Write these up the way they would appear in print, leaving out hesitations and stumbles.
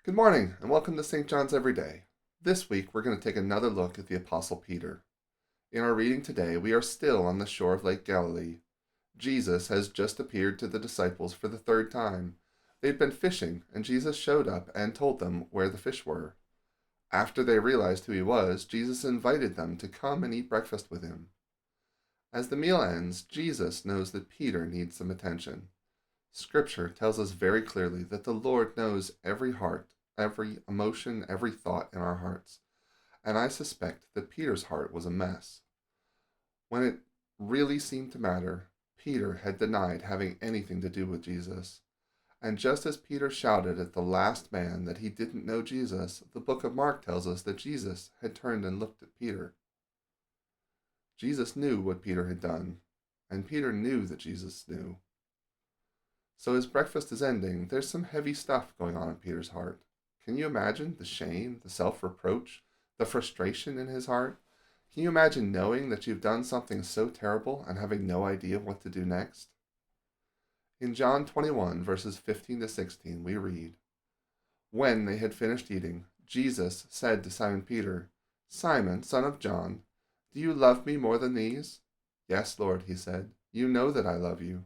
Good morning, and welcome to St. John's Every Day. This week, we're going to take another look at the Apostle Peter. In our reading today, we are still on the shore of Lake Galilee. Jesus has just appeared to the disciples for the third time. They'd been fishing, and Jesus showed up and told them where the fish were. After they realized who he was, Jesus invited them to come and eat breakfast with him. As the meal ends, Jesus knows that Peter needs some attention. Scripture tells us very clearly that the Lord knows every heart, every emotion, every thought in our hearts. And I suspect that Peter's heart was a mess. When it really seemed to matter, Peter had denied having anything to do with Jesus. And just as Peter shouted at the last man that he didn't know Jesus, the book of Mark tells us that Jesus had turned and looked at Peter. Jesus knew what Peter had done, and Peter knew that Jesus knew. So as breakfast is ending, there's some heavy stuff going on in Peter's heart. Can you imagine the shame, the self-reproach, the frustration in his heart? Can you imagine knowing that you've done something so terrible and having no idea what to do next? In John 21, verses 15 to 16, we read, "When they had finished eating, Jesus said to Simon Peter, 'Simon, son of John, do you love me more than these?' 'Yes, Lord,' he said, 'you know that I love you.'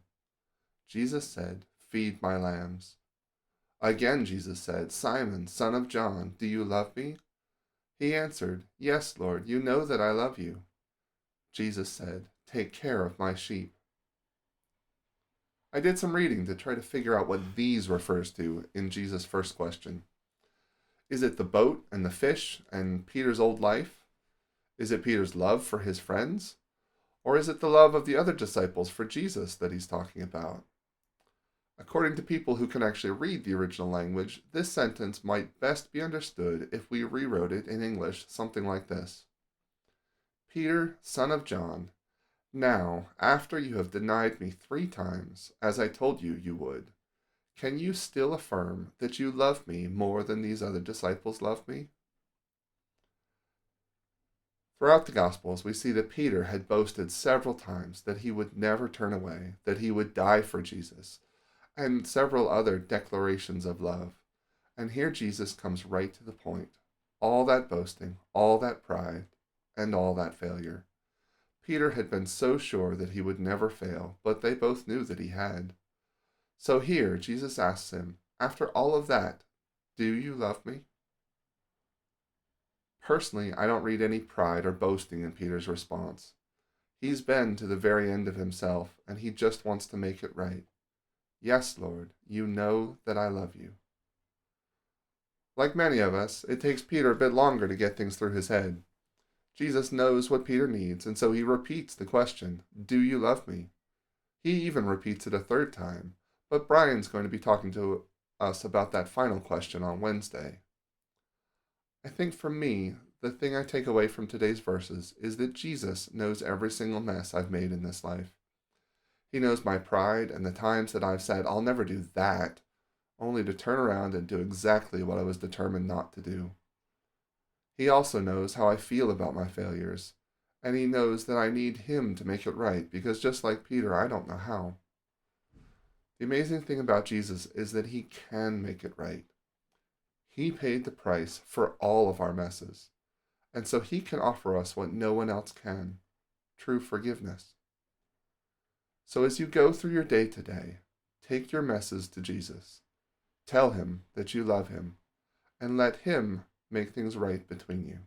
Jesus said, 'Feed my lambs.' Again Jesus said, 'Simon, son of John, do you love me?' He answered, 'Yes, Lord, you know that I love you.' Jesus said, 'Take care of my sheep.'" I did some reading to try to figure out what these refers to in Jesus' first question. Is it the boat and the fish and Peter's old life? Is it Peter's love for his friends? Or is it the love of the other disciples for Jesus that he's talking about? According to people who can actually read the original language, this sentence might best be understood if we rewrote it in English something like this. Peter, son of John, now, after you have denied me 3 times, as I told you you would, can you still affirm that you love me more than these other disciples love me? Throughout the Gospels, we see that Peter had boasted several times that he would never turn away, that he would die for Jesus, and several other declarations of love. And here Jesus comes right to the point. All that boasting, all that pride, and all that failure. Peter had been so sure that he would never fail, but they both knew that he had. So here Jesus asks him, after all of that, do you love me? Personally, I don't read any pride or boasting in Peter's response. He's been to the very end of himself, and he just wants to make it right. Yes, Lord, you know that I love you. Like many of us, it takes Peter a bit longer to get things through his head. Jesus knows what Peter needs, and so he repeats the question, do you love me? He even repeats it a third time, but Brian's going to be talking to us about that final question on Wednesday. I think for me, the thing I take away from today's verses is that Jesus knows every single mess I've made in this life. He knows my pride and the times that I've said, I'll never do that, only to turn around and do exactly what I was determined not to do. He also knows how I feel about my failures, and he knows that I need him to make it right, because just like Peter, I don't know how. The amazing thing about Jesus is that he can make it right. He paid the price for all of our messes, and so he can offer us what no one else can, true forgiveness. So as you go through your day today, take your messes to Jesus. Tell him that you love him, and let him make things right between you.